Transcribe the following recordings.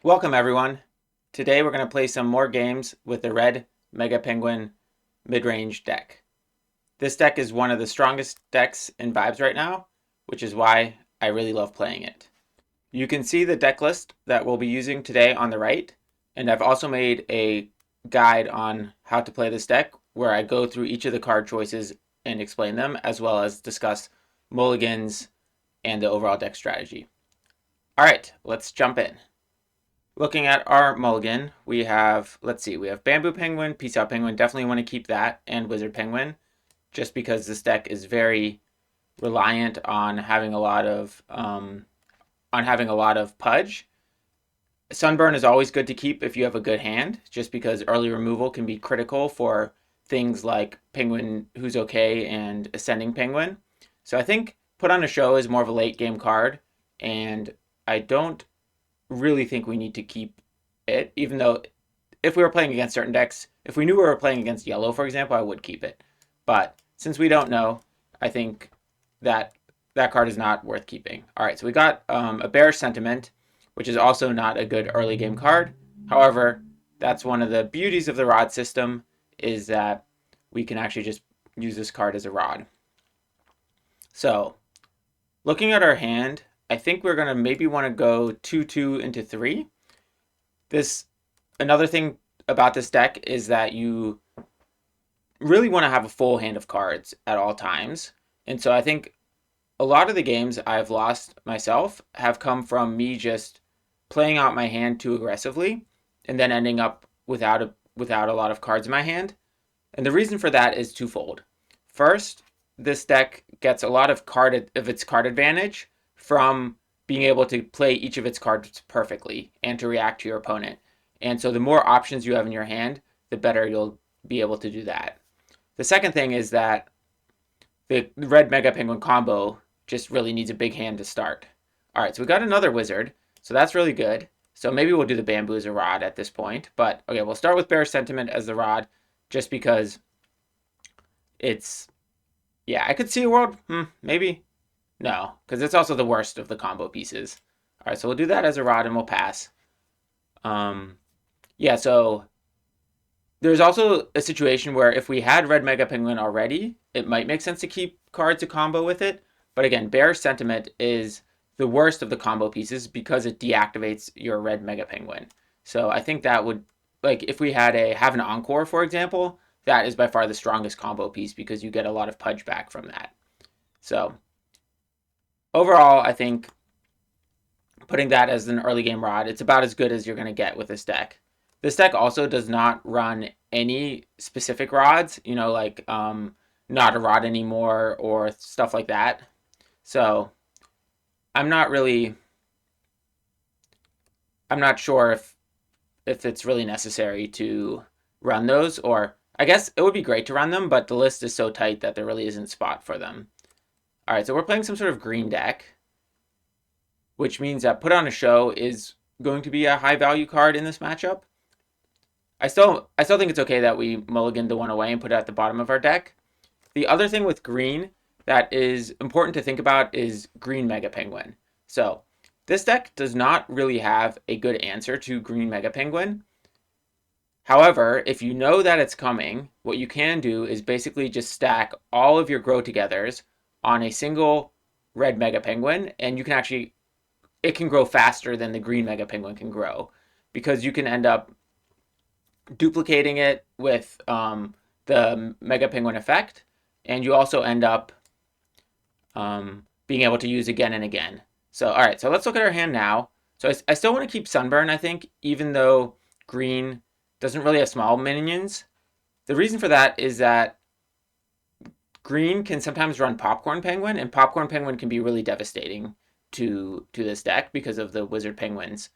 Welcome everyone. Today we're going to play some more games with the RedMegaPenguin mid-range deck. This deck is one of the strongest decks in Vibes right now, which is why I really love playing it. You can see the deck list that we'll be using today on the right, and I've also made a guide on how to play this deck where I go through each of the card choices and explain them, as well as discuss mulligans and the overall deck strategy. Alright, let's jump in. Looking at our mulligan, we have, we have BambooPenguin, PeaceOutPenguin, definitely want to keep that, and WizardPenguin, just because this deck is very reliant on having a lot of Pudge. Sunburn is always good to keep if you have a good hand, just because early removal can be critical for things like Penguin Who's Okay and Ascending Penguin. So I think PutonaShow is more of a late game card, and I don't really think we need to keep it, even though if we were playing against certain decks, if we knew we were playing against yellow, for example, I would keep it. But since we don't know, I think that that card is not worth keeping. All right, so we got a BearishSentiment, which is also not a good early game card. However, that's one of the beauties of the rod system, is that we can actually just use this card as a rod. So looking at our hand, I think we're going to maybe want to go 2-2 into 3. Another thing about this deck is that you really want to have a full hand of cards at all times. And so I think a lot of the games I've lost myself have come from me just playing out my hand too aggressively and then ending up without a lot of cards in my hand. And the reason for that is twofold. First, this deck gets a lot of its card advantage from being able to play each of its cards perfectly and to react to your opponent. And so the more options you have in your hand, the better you'll be able to do that. The second thing is that the RedMegaPenguin combo just really needs a big hand to start. All right, so we got another wizard, so that's really good. So maybe we'll do the bamboo as a rod at this point. But okay, we'll start with BearishSentiment as the rod, just because it's, yeah, I could see a world, maybe. No, because it's also the worst of the combo pieces. All right, so we'll do that as a rod and we'll pass. Yeah, so there's also a situation where if we had RedMegaPenguin already, it might make sense to keep cards to combo with it. But again, BearishSentiment is the worst of the combo pieces because it deactivates your RedMegaPenguin. So I think that would, like, if we had a HaveanEncore, for example, that is by far the strongest combo piece because you get a lot of Pudge back from that. So overall, I think putting that as an early game rod, it's about as good as you're going to get with this deck. This deck also does not run any specific rods, like not a rod anymore or stuff like that. So I'm not sure if it's really necessary to run those, or I guess it would be great to run them, but the list is so tight that there really isn't spot for them. All right, so we're playing some sort of green deck, which means that PutonaShow is going to be a high value card in this matchup. I still think it's okay that we mulligan the one away and put it at the bottom of our deck. The other thing with green that is important to think about is green Mega Penguin. So this deck does not really have a good answer to green Mega Penguin. However, if you know that it's coming, what you can do is basically just stack all of your GrowTogethers on a single red Mega Penguin, and you can actually, it can grow faster than the green Mega Penguin can grow, because you can end up duplicating it with the Mega Penguin effect, and you also end up being able to use again and again. So, all right, so let's look at our hand now. So I still want to keep Sunburn, I think, even though green doesn't really have small minions. The reason for that is that green can sometimes run PopcornPenguin, and PopcornPenguin can be really devastating to this deck because of the Wizard Penguins.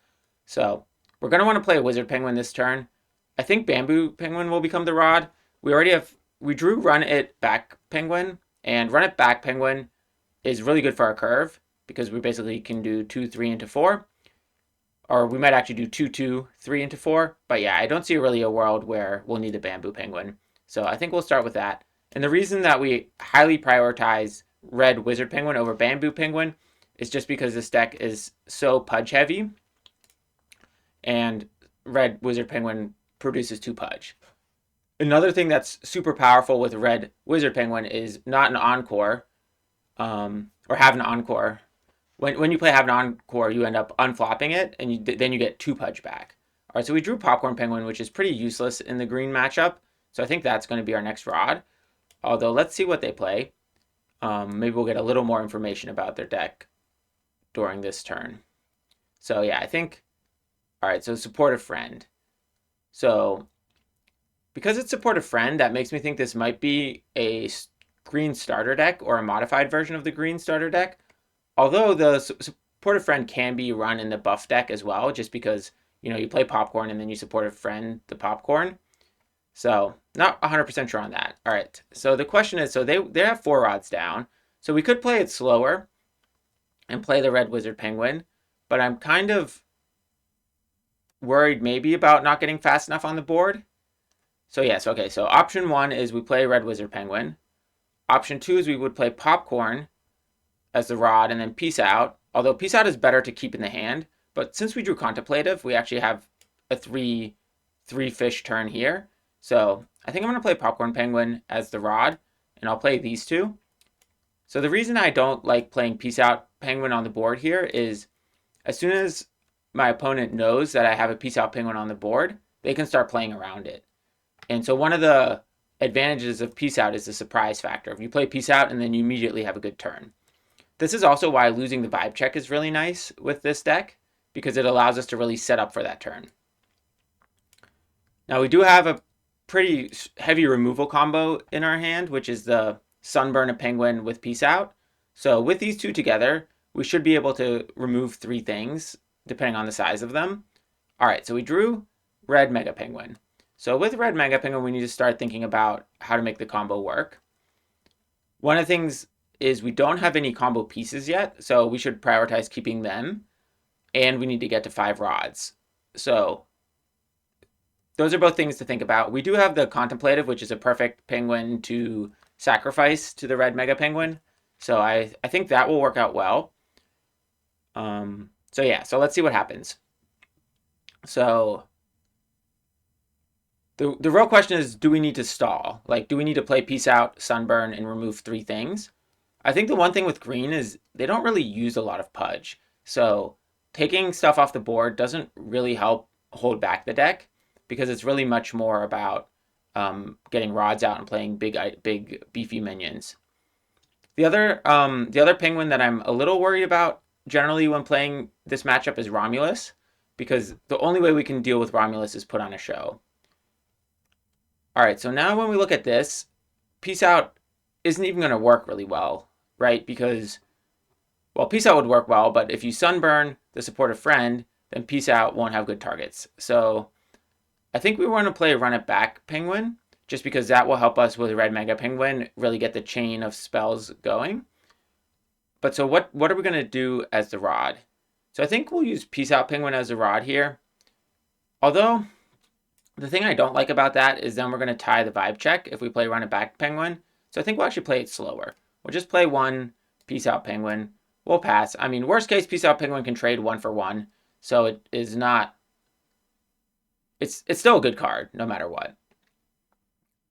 So we're going to want to play a Wizard Penguin this turn. I think BambooPenguin will become the rod. We drew RunItBackPenguin, and RunItBackPenguin is really good for our curve because we basically can do 2-3 into 4. Or we might actually do 2-2-3 into 4. But yeah, I don't see really a world where we'll need a BambooPenguin. So I think we'll start with that. And the reason that we highly prioritize RedWizardPenguin over BambooPenguin is just because this deck is so Pudge heavy. and RedWizardPenguin produces 2 Pudge. Another thing that's super powerful with RedWizardPenguin is not an Encore, or have an Encore. When you play Have an Encore, you end up unflopping it, and then you get 2 Pudge back. All right, so we drew PopcornPenguin, which is pretty useless in the green matchup. So I think that's going to be our next rod. Although, let's see what they play. Maybe we'll get a little more information about their deck during this turn. So yeah, I think, all right, so Supportive Friend. So because it's Supportive Friend, that makes me think this might be a green starter deck or a modified version of the green starter deck. Although the Supportive Friend can be run in the buff deck as well, just because, you know, you play Popcorn and then you Supportive Friend the Popcorn. So not 100% sure on that. All right, so the question is, so they have 4 rods down. So we could play it slower and play the RedWizardPenguin, but I'm kind of worried maybe about not getting fast enough on the board. So yes, okay, so option 1 is we play RedWizardPenguin. Option 2 is we would play Popcorn as the rod and then Peace Out. Although Peace Out is better to keep in the hand, but since we drew Contemplative, we actually have a three fish turn here. So I think I'm going to play PopcornPenguin as the rod, and I'll play these 2. So the reason I don't like playing PeaceOutPenguin on the board here is as soon as my opponent knows that I have a PeaceOutPenguin on the board, they can start playing around it. And so one of the advantages of Peace Out is the surprise factor. If you play Peace Out and then you immediately have a good turn. This is also why losing the vibe check is really nice with this deck, because it allows us to really set up for that turn. Now we do have a pretty heavy removal combo in our hand, which is the SunburnaPenguin with Peace Out. So with these 2 together, we should be able to remove 3 things, depending on the size of them. All right, so we drew RedMegaPenguin. So with RedMegaPenguin, we need to start thinking about how to make the combo work. One of the things is we don't have any combo pieces yet, so we should prioritize keeping them. And we need to get to 5 rods. So those are both things to think about. We do have the Contemplative, which is a perfect penguin to sacrifice to the RedMegaPenguin. So I think that will work out well. So yeah, so let's see what happens. So the real question is, do we need to stall? Like, do we need to play Peace Out, Sunburn, and remove 3 things? I think the one thing with green is they don't really use a lot of Pudge. So taking stuff off the board doesn't really help hold back the deck, because it's really much more about getting rods out and playing big beefy minions. The other penguin that I'm a little worried about generally when playing this matchup is Romulus, because the only way we can deal with Romulus is PutonaShow. All right, so now when we look at this, Peace Out isn't even going to work really well, right? Because, well, Peace Out would work well, but if you Sunburn the Supportive Friend, then Peace Out won't have good targets. So I think we want to play RunItBackPenguin, just because that will help us with RedMegaPenguin really get the chain of spells going. But so what are we going to do as the rod? So I think we'll use PeaceOutPenguin as a rod here. Although the thing I don't like about that is then we're going to tie the vibe check if we play RunItBackPenguin. So I think we'll actually play it slower. We'll just play 1 PeaceOutPenguin. We'll pass. I mean, worst case, PeaceOutPenguin can trade 1 for 1. So it is not... It's still a good card, no matter what.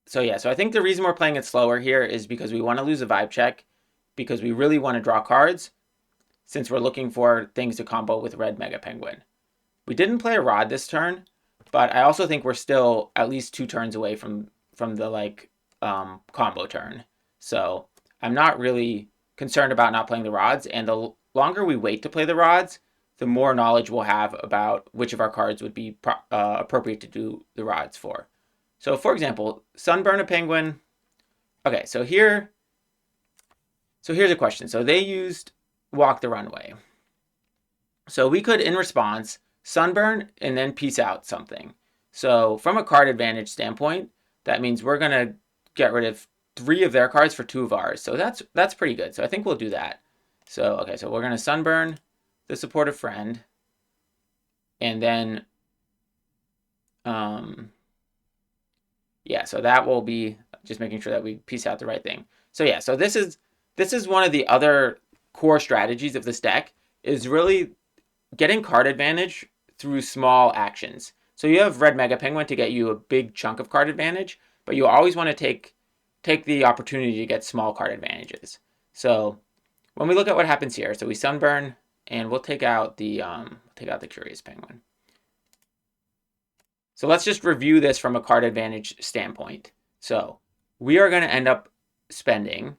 So yeah, so I think the reason we're playing it slower here is because we want to lose a vibe check, because we really want to draw cards, since we're looking for things to combo with RedMegaPenguin. We didn't play a rod this turn, but I also think we're still at least 2 turns away from the combo turn. So I'm not really concerned about not playing the rods, and the longer we wait to play the rods, the more knowledge we'll have about which of our cards would be appropriate to do the rods for. So for example, SunburnaPenguin. Okay, so here's a question. So they used Walk the Runway. So we could, in response, Sunburn and then Peace Out something. So from a card advantage standpoint, that means we're going to get rid of 3 of their cards for 2 of ours. So that's pretty good. So I think we'll do that. So, okay, so we're going to Sunburn the Supportive Friend. And then, yeah, so that will be just making sure that we Peace Out the right thing. So yeah, so this is one of the other core strategies of this deck, is really getting card advantage through small actions. So you have RedMegaPenguin to get you a big chunk of card advantage, but you always want to take the opportunity to get small card advantages. So when we look at what happens here, so we sunburn and we'll take out the Curious Penguin. So let's just review this from a card advantage standpoint. So we are going to end up spending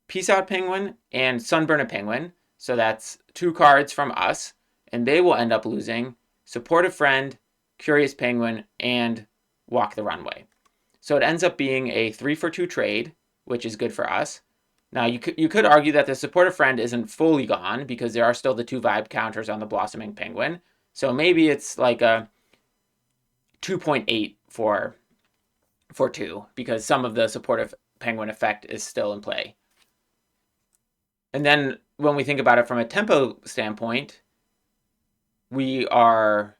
PeaceOutPenguin and SunburnaPenguin. So that's 2 cards from us, and they will end up losing Support a Friend, Curious Penguin, and Walk the Runway. So it ends up being a 3-for-2 trade, which is good for us. Now you could argue that the Support a Friend isn't fully gone because there are still the 2 vibe counters on the Blossoming Penguin. So maybe it's like a 2.8 for 2 because some of the supportive penguin effect is still in play. And then when we think about it from a tempo standpoint, we are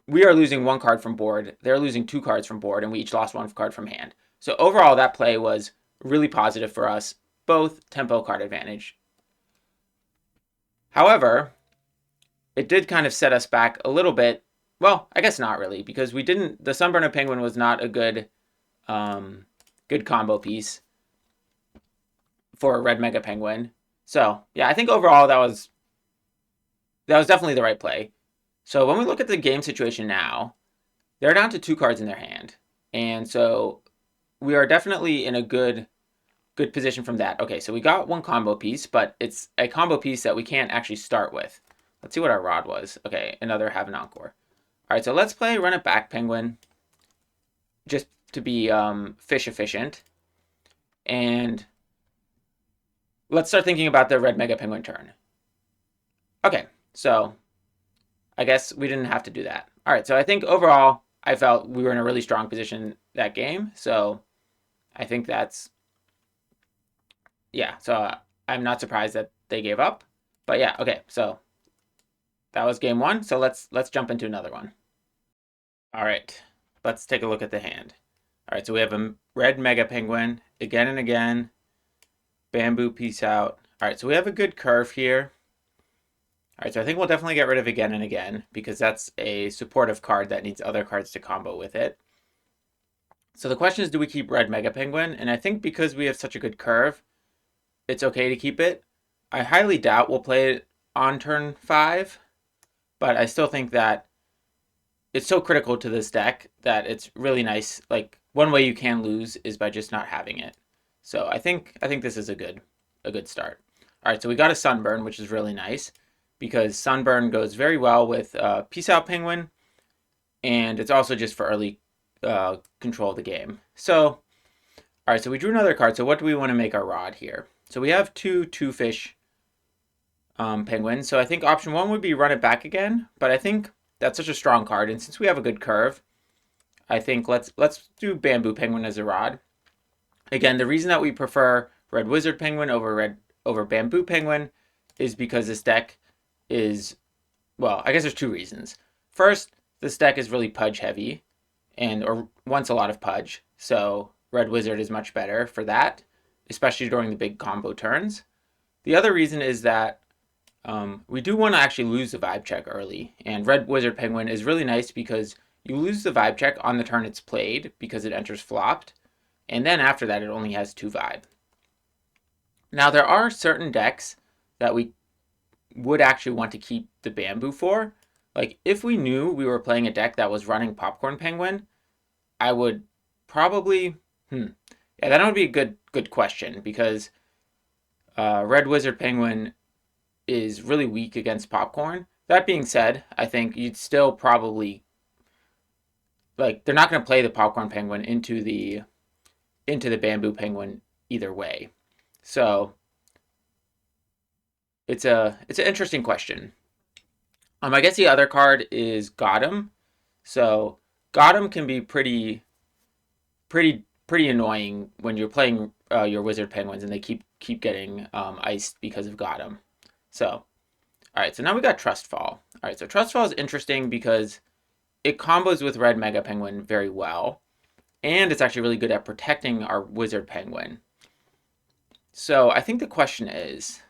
losing 1 card from board. They're losing 2 cards from board, and we each lost 1 card from hand. So overall, that play was really positive for us, both tempo card advantage. However, it did kind of set us back a little bit. Well, I guess not really, because the SunburnaPenguin was not a good combo piece for RedMegaPenguin. So yeah, I think overall that was definitely the right play. So when we look at the game situation now, they're down to 2 cards in their hand, and so we are definitely in a good position from that. Okay, so we got 1 combo piece, but it's a combo piece that we can't actually start with. Let's see what our rod was. Okay, another HaveanEncore. All right, so let's play RunItBackPenguin just to be fish efficient, and let's start thinking about the RedMegaPenguin turn. Okay, so I guess we didn't have to do that. All right, so I think overall I felt we were in a really strong position that game. So I think that's, yeah, so I'm not surprised that they gave up. But yeah, okay, so that was game 1. So let's jump into another one. All right, let's take a look at the hand. All right, so we have a RedMegaPenguin again and again. Bamboo, peace out. All right, so we have a good curve here. All right, so I think we'll definitely get rid of Again and Again because that's a supportive card that needs other cards to combo with it. So the question is, do we keep RedMegaPenguin? And I think because we have such a good curve, it's okay to keep it. I highly doubt we'll play it on turn 5, but I still think that it's so critical to this deck that it's really nice. Like, one way you can lose is by just not having it. So I think this is a good start. All right, so we got a Sunburn, which is really nice because Sunburn goes very well with PeaceOutPenguin, and it's also just for early control of the game. So, all right, so we drew another card. So what do we want to make our rod here? So we have 2 2-fish penguins. So I think option 1 would be Run It Back Again, but I think that's such a strong card, and since we have a good curve, I think let's do BambooPenguin as a rod. Again, the reason that we prefer RedWizardPenguin over BambooPenguin is because this deck is, well, I guess there's 2 reasons. First, this deck is really Pudge heavy, or wants a lot of Pudge, so Red Wizard is much better for that, especially during the big combo turns. The other reason is that we do want to actually lose the vibe check early, and RedWizardPenguin is really nice because you lose the vibe check on the turn it's played because it enters flopped, and then after that it only has 2 vibe. Now there are certain decks that we would actually want to keep the bamboo for. Like if we knew we were playing a deck that was running PopcornPenguin, I would probably, yeah, that would be a good question because RedWizardPenguin is really weak against Popcorn. That being said, I think you'd still probably, like, they're not going to play the PopcornPenguin into the BambooPenguin either way. So it's an interesting question. I guess the other card is Gotham. So Gotham can be pretty annoying when you're playing your Wizard Penguins and they keep getting iced because of Gotham. So, all right, so now we got TrustFall. All right, so TrustFall is interesting because it combos with RedMegaPenguin very well, and it's actually really good at protecting our Wizard Penguin. So I think the question is,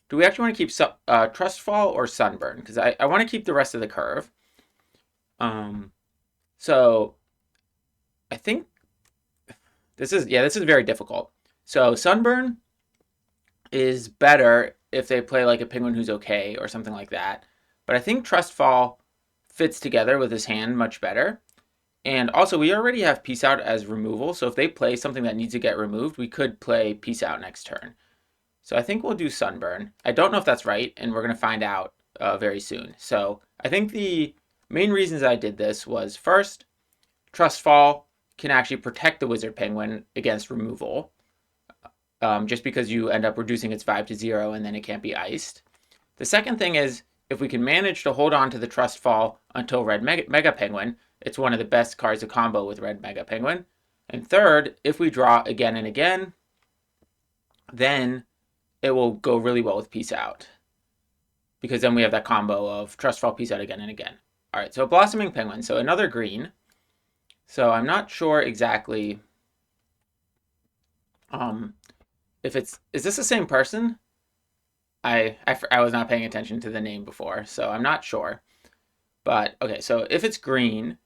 do we actually want to keep TrustFall or Sunburn? Because I want to keep the rest of the curve. So I think this is very difficult. So Sunburn is better if they play like a penguin who's okay or something like that. But I think TrustFall fits together with his hand much better. And also, we already have Peace Out as removal, so if they play something that needs to get removed, we could play Peace Out next turn. So I think we'll do Sunburn. I don't know if that's right, and we're going to find out very soon. So I think the main reasons I did this was, first, TrustFall can actually protect the Wizard Penguin against removal, just because you end up reducing its vibe to 0 and then it can't be iced. The second thing is, if we can manage to hold on to the TrustFall until RedMegaPenguin, it's one of the best cards to combo with RedMegaPenguin. And third, if we draw again and again, then it will go really well with Peace Out. Because then we have that combo of TrustFall, Peace Out again and again. All right, so Blossoming Penguin. So another green. So I'm not sure exactly if it's... Is this the same person? I was not paying attention to the name before, so I'm not sure. But, okay, so if it's green,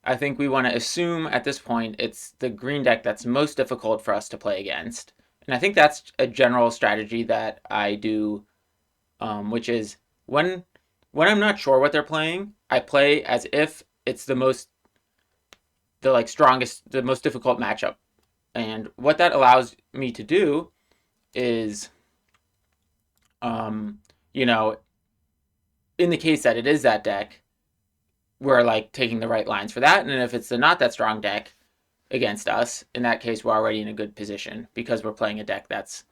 I think we want to assume at this point it's the green deck that's most difficult for us to play against. And I think that's a general strategy that I do, which is when I'm not sure what they're playing, I play as if it's the most difficult matchup. And what that allows me to do is, in the case that it is that deck, we're like taking the right lines for that. And if it's the not that strong deck against us, in that case, we're already in a good position because we're playing a deck that's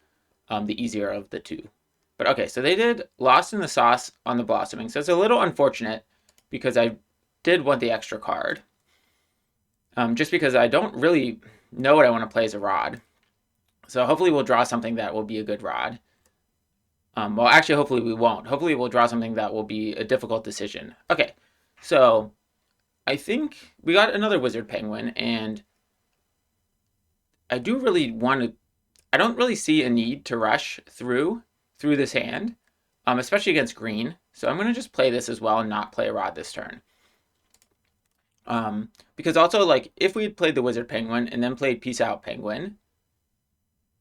the easier of the two. But okay, so they did Lost in the Sauce on the Blossoming. So it's a little unfortunate because I did want the extra card. Just because I don't really know what I want to play as a rod. So hopefully we'll draw something that will be a good rod. Well, actually, hopefully we won't. Hopefully we'll draw something that will be a difficult decision. Okay, so I think we got another Wizard Penguin, and I do really want to... I don't really see a need to rush through this hand, especially against green. So I'm going to just play this as well and not play a rod this turn. Because also, like, if we had played the Wizard Penguin and then played Peace Out Penguin,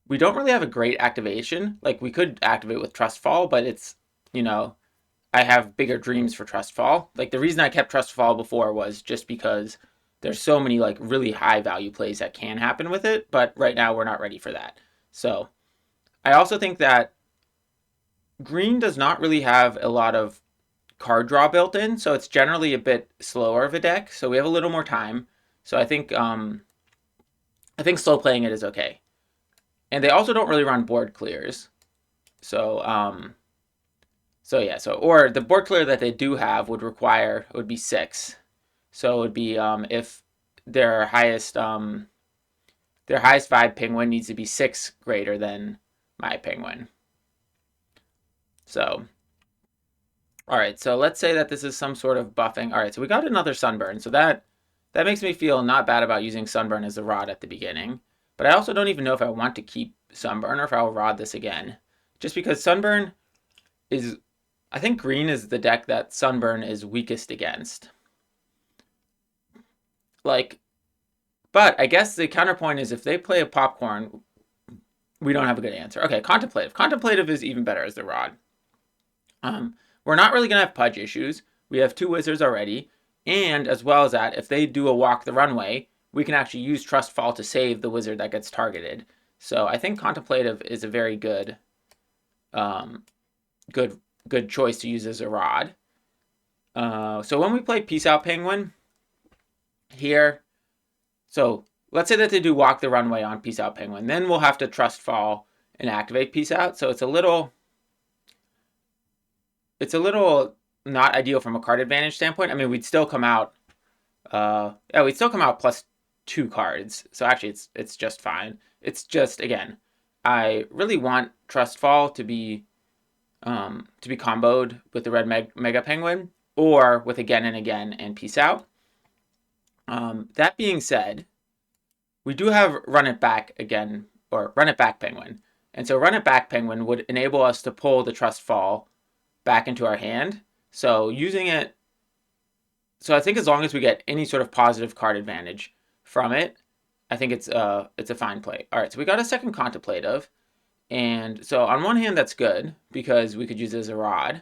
we don't really have a great activation. Like, we could activate with TrustFall, but it's, I have bigger dreams for TrustFall. Like, the reason I kept TrustFall before was just because there's so many, like, really high value plays that can happen with it, but right now we're not ready for that. So, I also think that green does not really have a lot of card draw built in, so it's generally a bit slower of a deck, so we have a little more time. So I think slow playing it is okay. And they also don't really run board clears. So or the board clear that they do have would be 6. So it would be if their highest vibe penguin needs to be 6 greater than my penguin. So, all right, so let's say that this is some sort of buffing. All right, so we got another Sunburn. So that makes me feel not bad about using Sunburn as a rod at the beginning. But I also don't even know if I want to keep Sunburn or if I'll rod this again. Just because Sunburn is... I think green is the deck that Sunburn is weakest against. Like, but I guess the counterpoint is if they play a Popcorn, we don't have a good answer. Okay, Contemplative. Contemplative is even better as the rod. We're not really going to have Pudge issues. We have 2 wizards already. And as well as that, if they do a Walk the Runway, we can actually use TrustFall to save the wizard that gets targeted. So I think Contemplative is a very good good choice to use as a rod. So when we play Peace Out Penguin here, so let's say that they do Walk the Runway on Peace Out Penguin, then we'll have to TrustFall and activate Peace Out. So it's a little not ideal from a card advantage standpoint. I mean, we'd still come out plus 2 cards. So actually it's just fine. It's just, again, I really want TrustFall to be comboed with the RedMegaPenguin or with Again and Again and Peace Out. That being said, we do have RunItBackPenguin. And so RunItBackPenguin would enable us to pull the TrustFall back into our hand. So using it, so I think as long as we get any sort of positive card advantage from it, I think it's a fine play. All right, so we got a second Contemplative. And so on one hand, that's good because we could use it as a rod.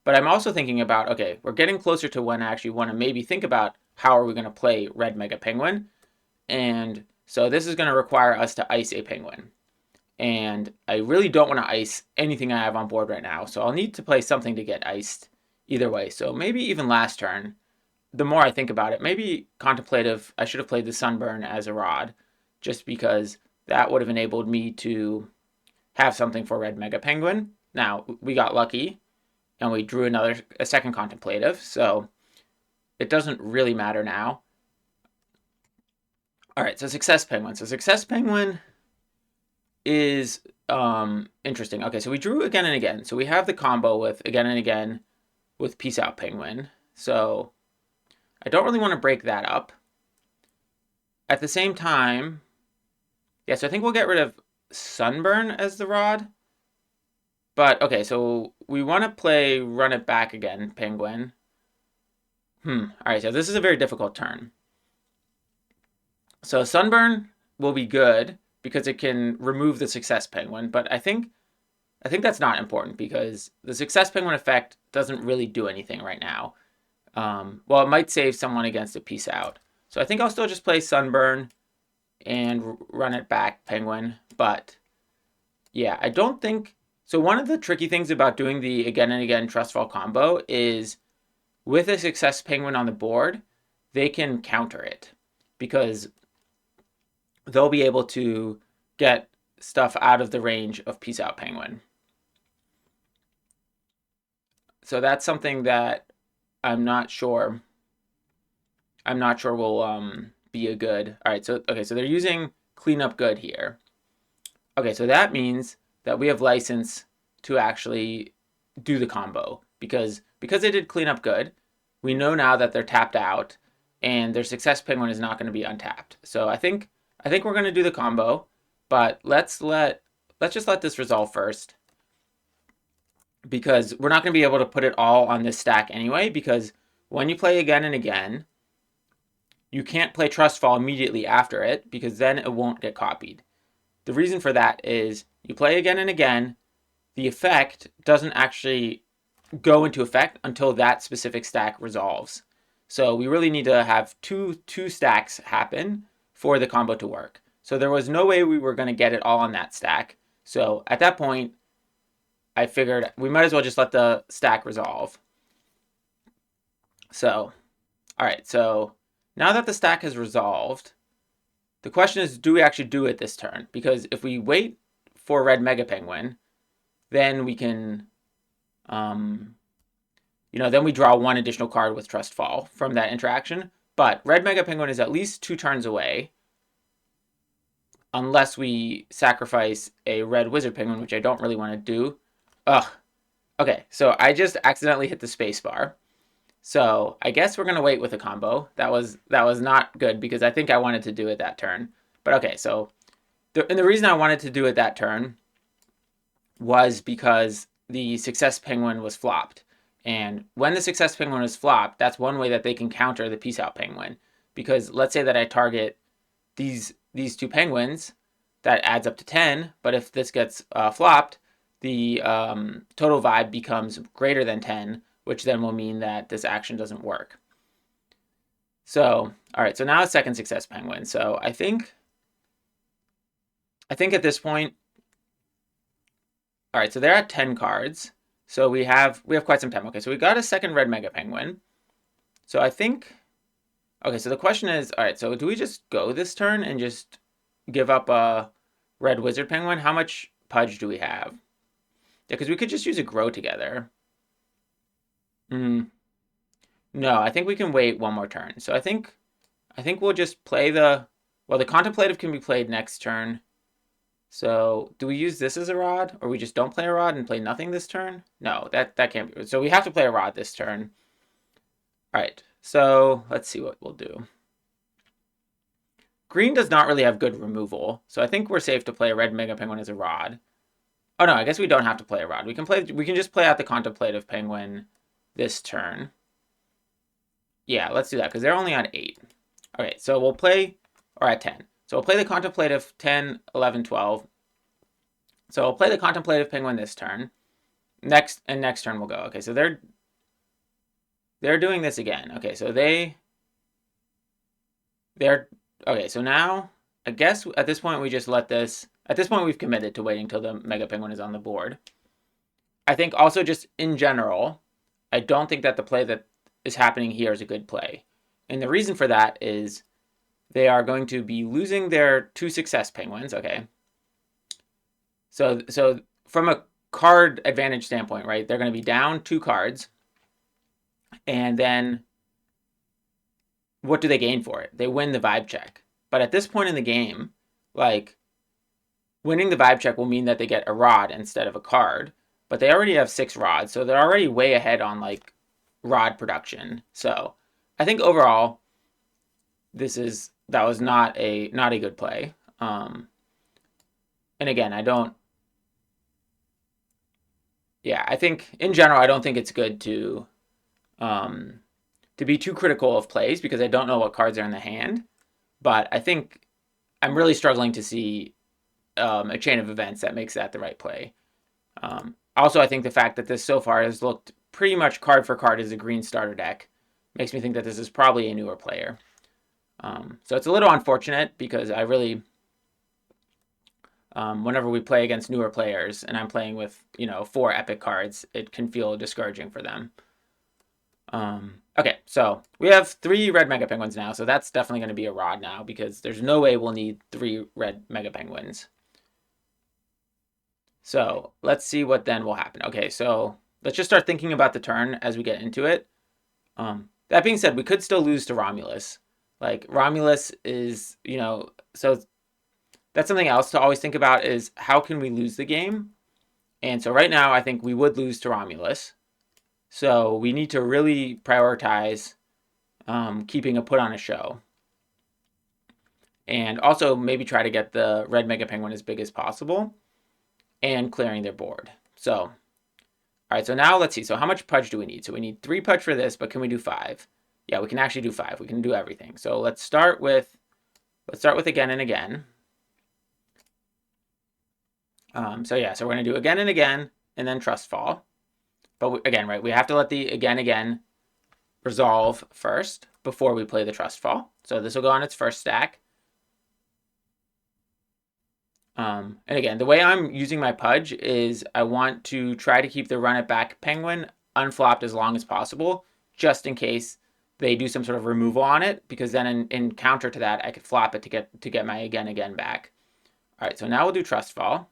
But I'm also thinking about, okay, we're getting closer to when I actually want to maybe think about how are we going to play RedMegaPenguin. And so this is going to require us to ice a penguin. And I really don't want to ice anything I have on board right now. So I'll need to play something to get iced either way. So maybe even last turn, the more I think about it, maybe Contemplative, I should have played the Sunburn as a rod, just because that would have enabled me to have something for RedMegaPenguin. Now, we got lucky, and we drew a second Contemplative, so it doesn't really matter now. All right, so Success Penguin. So Success Penguin is interesting. Okay, so we drew Again and Again. So we have the combo with Again and Again with PeaceOutPenguin. So I don't really want to break that up. At the same time, yeah, so I think we'll get rid of Sunburn as the rod. But, okay, so we want to play Run It Back Again, Penguin. All right, so this is a very difficult turn. So Sunburn will be good because it can remove the Success Penguin, but I think that's not important because the Success Penguin effect doesn't really do anything right now. Well, it might save someone against a Peace Out. So I think I'll still just play Sunburn and Run It Back Penguin, but yeah, I don't think... So one of the tricky things about doing the Again and Again TrustFall combo is with a Success Penguin on the board, they can counter it because they'll be able to get stuff out of the range of PeaceOutPenguin. So that's something that I'm not sure will be a good... All right, so okay, so they're using Cleanup Good here. Okay, so that means that we have license to actually do the combo because they did Cleanup Good. We know now that they're tapped out and their Success Penguin is not going to be untapped. So I think we're going to do the combo, but let's just let this resolve first because we're not going to be able to put it all on this stack anyway because when you play Again and Again, you can't play TrustFall immediately after it because then it won't get copied. The reason for that is you play Again and Again, the effect doesn't actually go into effect until that specific stack resolves. So we really need to have two stacks happen for the combo to work. So there was no way we were going to get it all on that stack. So at that point, I figured we might as well just let the stack resolve. So, all right, so now that the stack has resolved, the question is, do we actually do it this turn? Because if we wait for RedMegaPenguin, then we can, then we draw one additional card with TrustFall from that interaction. But RedMegaPenguin is at least 2 turns away, unless we sacrifice a RedWizardPenguin, which I don't really want to do. Ugh. Okay, so I just accidentally hit the spacebar. So I guess we're gonna wait with a combo. That was not good because I think I wanted to do it that turn. But okay, so the reason I wanted to do it that turn was because the Success Penguin was flopped. And when the Success Penguin is flopped, that's one way that they can counter the PeaceOutPenguin. Because let's say that I target these 2 penguins, that adds up to 10. But if this gets flopped, the total vibe becomes greater than 10, which then will mean that this action doesn't work. So, all right, so now a second Success Penguin. So I think at this point, all right, so they're at 10 cards. So we have quite some time. Okay, so we got a second RedMegaPenguin. So I think, okay, so the question is, all right, so do we just go this turn and just give up a RedWizardPenguin? How much Pudge do we have? Yeah, because we could just use a GrowTogether. No, I think we can wait one more turn. So I think we'll just play the Contemplative can be played next turn. So do we use this as a rod, or we just don't play a rod and play nothing this turn? No, that can't be. So we have to play a rod this turn. All right, so let's see what we'll do. Green does not really have good removal, so I think we're safe to play a RedMegaPenguin as a rod. Oh no, I guess we don't have to play a rod. We can just play out the Contemplative Penguin this turn. Yeah, let's do that because they're only on 8. Okay, so we'll play, or at 10. So we'll play the Contemplative 10, 11, 12. So we'll play the Contemplative Penguin this turn. Next turn we'll go. Okay, so they're doing this again. Okay, so they're okay, so now I guess at this point we just let this, at this point we've committed to waiting till the Mega Penguin is on the board. I think also just in general, I don't think that the play that is happening here is a good play. And the reason for that is they are going to be losing their 2 success penguins, okay? So from a card advantage standpoint, right, they're going to be down 2 cards. And then what do they gain for it? They win the vibe check. But at this point in the game, like, winning the vibe check will mean that they get a rod instead of a card. But they already have 6 rods, so they're already way ahead on, like, rod production. So I think overall, that was not a good play. And again, I think in general, I don't think it's good to be too critical of plays because I don't know what cards are in the hand. But I think I'm really struggling to see a chain of events that makes that the right play. Also, I think the fact that this so far has looked pretty much card for card as a green starter deck makes me think that this is probably a newer player. So it's a little unfortunate because I really, whenever we play against newer players and I'm playing with, 4 epic cards, it can feel discouraging for them. Okay, so we have 3 red Mega Penguins now, so that's definitely going to be a rod now because there's no way we'll need 3 red Mega Penguins. So let's see what then will happen. Okay, so let's just start thinking about the turn as we get into it. That being said, we could still lose to Romulus. Like, Romulus is, so that's something else to always think about is how can we lose the game? And so right now, I think we would lose to Romulus. So we need to really prioritize keeping a PutonaShow. And also maybe try to get the red Mega Penguin as big as possible and clearing their board. So, all right, so now let's see. So how much Pudge do we need? So we need 3 Pudge for this, but can we do 5? Yeah, we can actually do 5. We can do everything. So let's start with again and again. So we're going to do again and again, and then TrustFall. But again, right, we have to let the again resolve first before we play the TrustFall. So this will go on its first stack. And again, the way I'm using my Pudge is I want to try to keep the RunItBackPenguin unflopped as long as possible, just in case they do some sort of removal on it, because then in counter to that, I could flop it to get my again back. All right, so now we'll do TrustFall.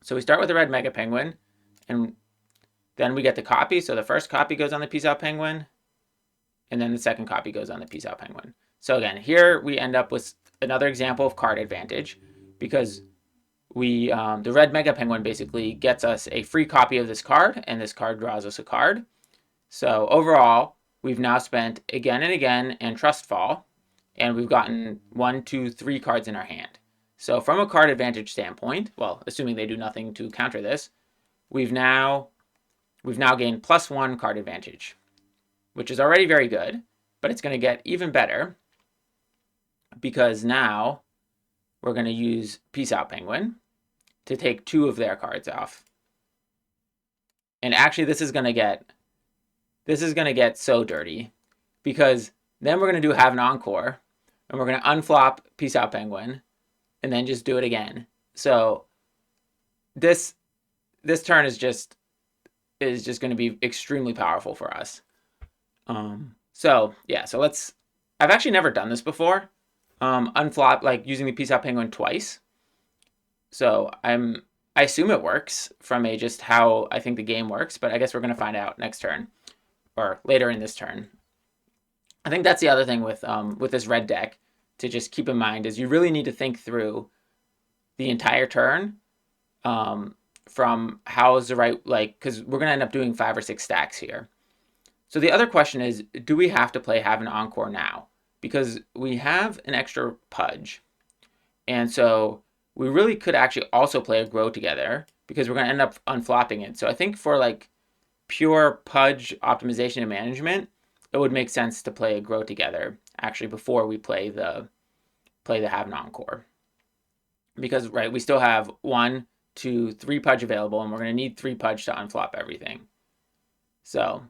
So we start with the red Mega Penguin, and then we get the copy. So the first copy goes on the PeaceOutPenguin, and then the second copy goes on the PeaceOutPenguin. So again, here we end up with another example of card advantage, because the red Mega Penguin basically gets us a free copy of this card, and this card draws us a card. So overall, we've now spent again and again and TrustFall, and we've gotten 1, 2, 3 cards in our hand. So from a card advantage standpoint, well, assuming they do nothing to counter this, we've now gained +1 card advantage, which is already very good, but it's going to get even better because now we're going to use PeaceOutPenguin to take 2 of their cards off. And actually, this is going to get so dirty because then we're going to do HaveanEncore, and we're going to unflop PeaceOutPenguin and then just do it again. So this turn is just going to be extremely powerful for us. So I've actually never done this before. Unflop, like using the PeaceOutPenguin twice. So I assume it works from just how I think the game works, but I guess we're going to find out next turn or later in this turn. I think that's the other thing with this red deck to just keep in mind is you really need to think through the entire turn from how is the right, because we're going to end up doing 5 or 6 stacks here. So the other question is, do we have to play HaveanEncore now? Because we have an extra Pudge. And so we really could actually also play a GrowTogether because we're going to end up unflopping it. So I think for like pure Pudge optimization and management, it would make sense to play a GrowTogether actually before we play the HaveanEncore. Because, right, we still have 1, 2, 3 Pudge available, and we're going to need 3 Pudge to unflop everything. So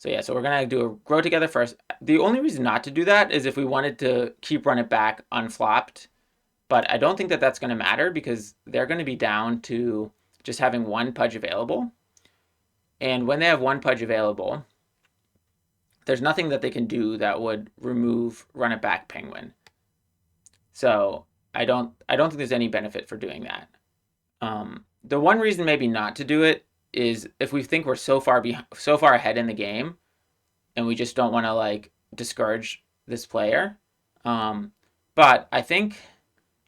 yeah, so we're going to do a GrowTogether first. The only reason not to do that is if we wanted to keep RunItBack unflopped, but I don't think that that's going to matter because they're going to be down to just having 1 Pudge available. And when they have 1 Pudge available, there's nothing that they can do that would remove RunItBackPenguin. So I don't think there's any benefit for doing that. The one reason maybe not to do it is if we think we're so far ahead in the game, and we just don't want to like discourage this player. But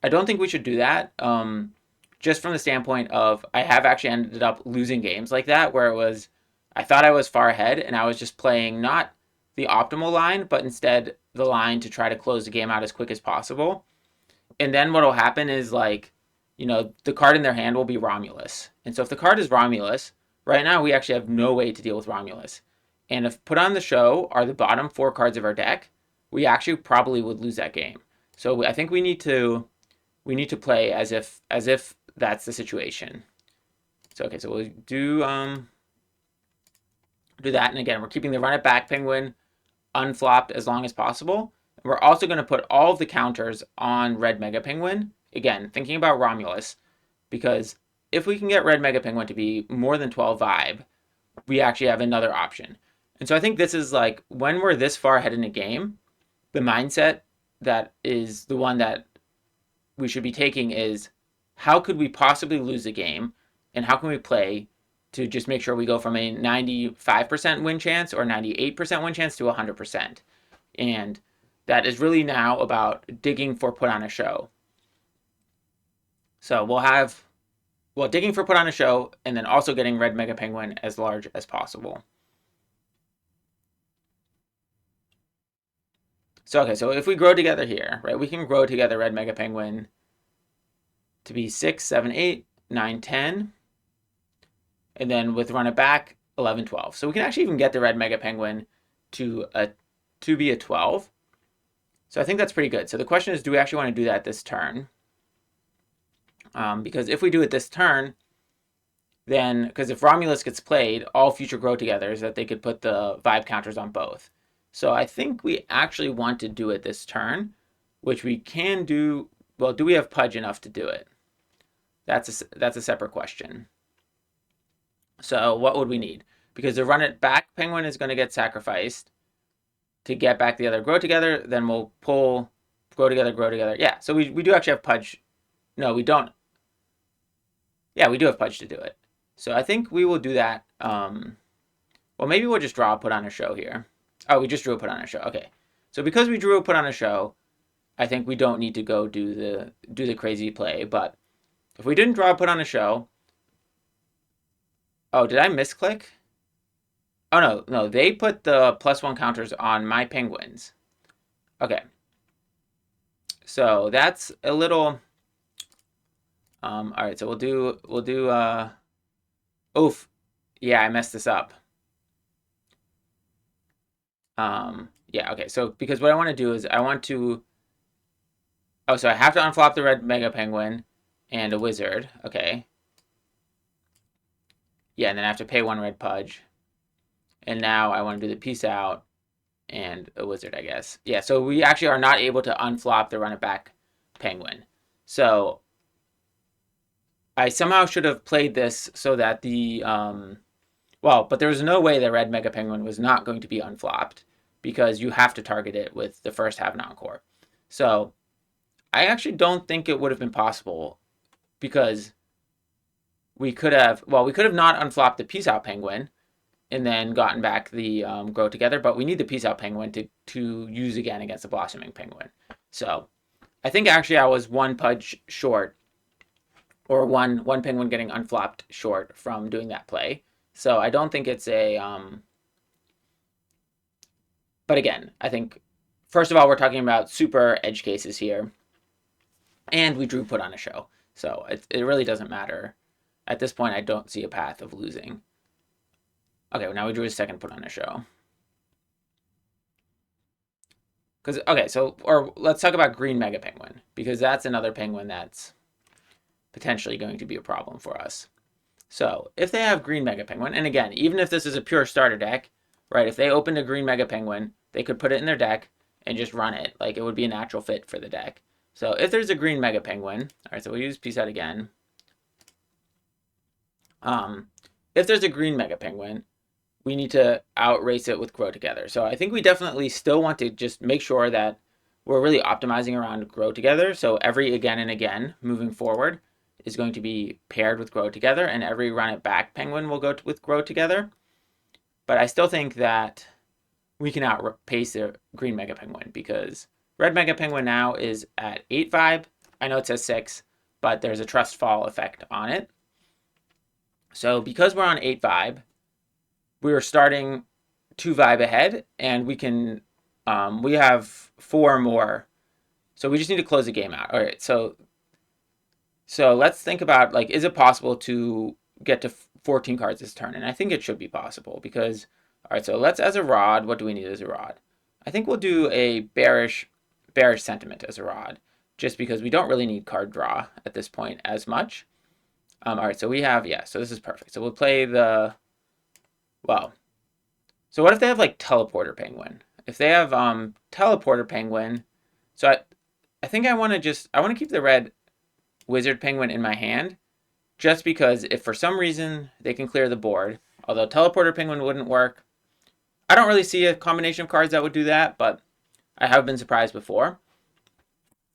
I don't think we should do that. Just from the standpoint of I have actually ended up losing games like that where I thought I was far ahead and I was just playing not the optimal line, but instead the line to try to close the game out as quick as possible. And then what'll happen is like, the card in their hand will be Romulus. And so if the card is Romulus, right now we actually have no way to deal with Romulus. And if PutonaShow are the bottom 4 cards of our deck, we actually probably would lose that game. So I think we need to play as if that's the situation. So okay, so we'll do that, and again, we're keeping the RunItBackPenguin unflopped as long as possible. And we're also going to put all of the counters on RedMegaPenguin. Again, thinking about Romulus, because if we can get RedMegaPenguin to be more than 12 vibe, we actually have another option. And so I think this is like, when we're this far ahead in a game, the mindset that is the one that we should be taking is, how could we possibly lose the game, and how can we play to just make sure we go from a 95% win chance or 98% win chance to 100%. And that is really now about digging for PutonaShow. So we'll digging for PutonaShow and then also getting RedMegaPenguin as large as possible. So okay, so if we grow together here, right, we can grow together RedMegaPenguin to be 6, 7, 8, 9, 10. And then with RunItBack, 11, 12. So we can actually even get the RedMegaPenguin to be a 12. So I think that's pretty good. So the question is, do we actually want to do that this turn? Because if we do it this turn, then, because if Romulus gets played, all future GrowTogethers that they could put the vibe counters on both. So I think we actually want to do it this turn, which we can do. Well, do we have Pudge enough to do it? That's a separate question. So what would we need? Because the RunItBackPenguin is going to get sacrificed to get back the other GrowTogether. Then we'll pull GrowTogether. Yeah, so we do actually have Pudge. No, we don't. Yeah, we do have Pudge to do it. So I think we will do that. Well, maybe we'll just draw a PutonaShow here. Oh, we just drew a PutonaShow. Okay. So because we drew a PutonaShow, I think we don't need to go do the crazy play. But if we didn't draw a PutonaShow, oh, did I misclick? Oh no, they put the +1 counters on my penguins. Okay. So that's a little. All right. So we'll do. Oof. Yeah, I messed this up. Yeah, okay, so because what I want to do is I want to, so I have to unflop the RedMegaPenguin and a wizard, okay. Yeah, and then I have to pay 1 red Pudge. And now I want to do the Peace Out and a wizard, I guess. Yeah, so we actually are not able to unflop the RunItBackPenguin. So I somehow should have played this so that the, but there was no way that RedMegaPenguin was not going to be unflopped, because you have to target it with the first HaveanEncore. So I actually don't think it would have been possible, because we could have not unflopped the PeaceOutPenguin and then gotten back the GrowTogether, but we need the PeaceOutPenguin to use again against the Blossoming Penguin. So I think actually I was 1 Pudge short, or one penguin getting unflopped short from doing that play. So I don't think it's a but again, I think, first of all, we're talking about super edge cases here. And we drew PutonaShow. So it really doesn't matter. At this point, I don't see a path of losing. Okay, well, now we drew a second put on a show. Because, okay, so, or let's talk about green Mega Penguin, because that's another penguin that's potentially going to be a problem for us. So if they have green Mega Penguin, and again, even if this is a pure starter deck, right, if they opened a green Mega Penguin, they could put it in their deck and just run it. Like, it would be a natural fit for the deck. So if there's a green Mega Penguin, all right, so we'll use Peace Out again. If there's a green Mega Penguin, we need to outrace it with GrowTogether. So I think we definitely still want to just make sure that we're really optimizing around GrowTogether. So every again and again moving forward is going to be paired with GrowTogether, and every RunItBackPenguin will go with GrowTogether. But I still think that we can outpace the green Mega Penguin, because red Mega Penguin now is at 8 vibe. I know it says 6, but there's a TrustFall effect on it. So because we're on 8 vibe, we were starting 2 vibe ahead, and we can we have 4 more. So we just need to close the game out. All right, so let's think about, like, is it possible to get to 14 cards this turn? And I think it should be possible, because, all right, so let's, as a rod, what do we need as a rod? I think we'll do a BearishSentiment as a rod, just because we don't really need card draw at this point as much. All right, so we have, yeah, so this is perfect. So we'll play the, well, so what if they have, like, Teleporter Penguin? If they have Teleporter Penguin, so I think I want to keep the red Wizard Penguin in my hand, just because if for some reason they can clear the board, although Teleporter Penguin wouldn't work. I don't really see a combination of cards that would do that, but I have been surprised before.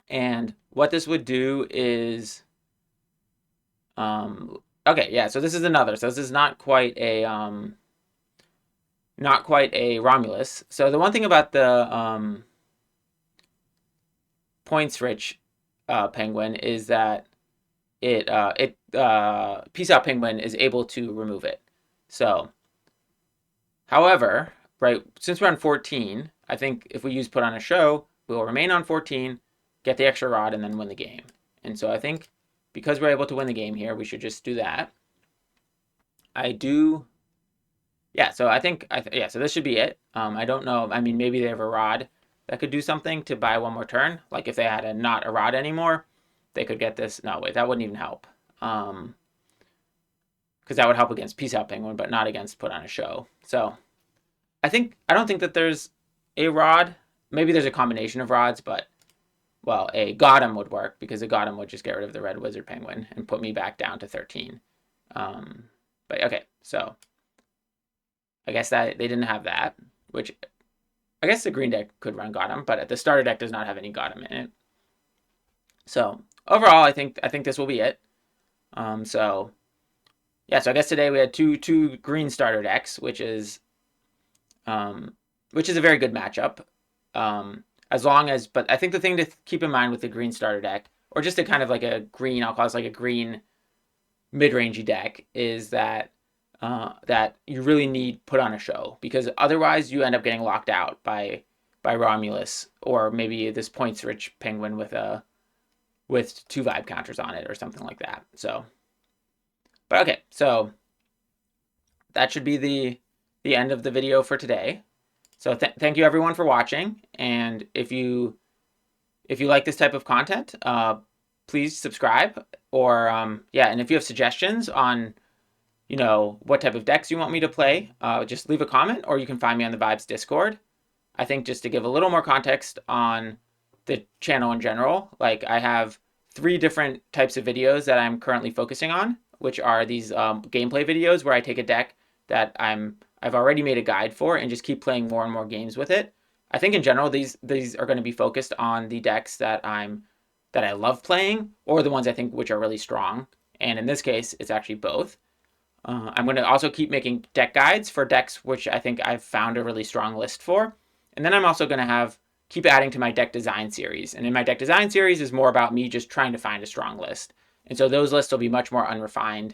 And what this would do is, okay, yeah, so this is another. So this is not quite a Romulus. So the one thing about the points rich penguin is that PeaceOutPenguin is able to remove it. So, however, right, since we're on 14, I think if we use PutonaShow, we will remain on 14, get the extra rod, and then win the game. And so I think because we're able to win the game here, we should just do that. Yeah, so I think, yeah, so this should be it. I don't know, I mean, maybe they have a rod that could do something to buy one more turn. Like if they had not a rod anymore, they could get this. No, wait, that wouldn't even help. Because that would help against PeaceOutPenguin, but not against PutonaShow. So I don't think that there's a rod. Maybe there's a combination of rods, but, well, a Gotham would work, because a Gotham would just get rid of the red Wizard Penguin and put me back down to 13. But okay, so I guess that they didn't have that, which I guess the green deck could run Gotham, but the starter deck does not have any Gotham in it. So overall, I think this will be it. So yeah, so I guess today we had two green starter decks, which is a very good matchup. As long as, but I think the thing to keep in mind with the green starter deck, or just a kind of like a green, I'll call it like a green mid-rangey deck, is that that you really need PutonaShow, because otherwise you end up getting locked out by Romulus, or maybe this points-rich penguin with 2 vibe counters on it or something like that. So, but okay, so that should be the end of the video for today. So thank you everyone for watching, and if you like this type of content, please subscribe, or yeah, and if you have suggestions on, you know, what type of decks you want me to play, just leave a comment, or you can find me on the Vibes Discord. I think just to give a little more context on the channel in general, like I have 3 different types of videos that I'm currently focusing on, which are these gameplay videos where I take a deck that I've already made a guide for and just keep playing more and more games with it. I think in general these are going to be focused on the decks that I love playing, or the ones I think which are really strong. And in this case, it's actually both. I'm going to also keep making deck guides for decks which I think I've found a really strong list for. And then I'm also going to keep adding to my deck design series. And in my deck design series is more about me just trying to find a strong list. And so those lists will be much more unrefined,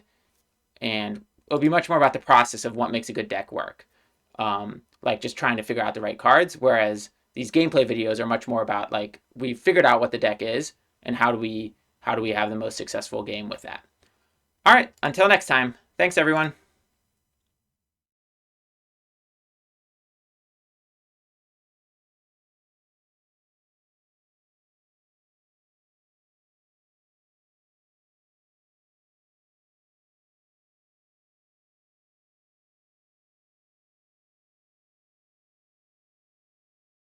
and it'll be much more about the process of what makes a good deck work. Like just trying to figure out the right cards, whereas these gameplay videos are much more about, like, we've figured out what the deck is and how do we how do we have the most successful game with that. All right, until next time, thanks everyone.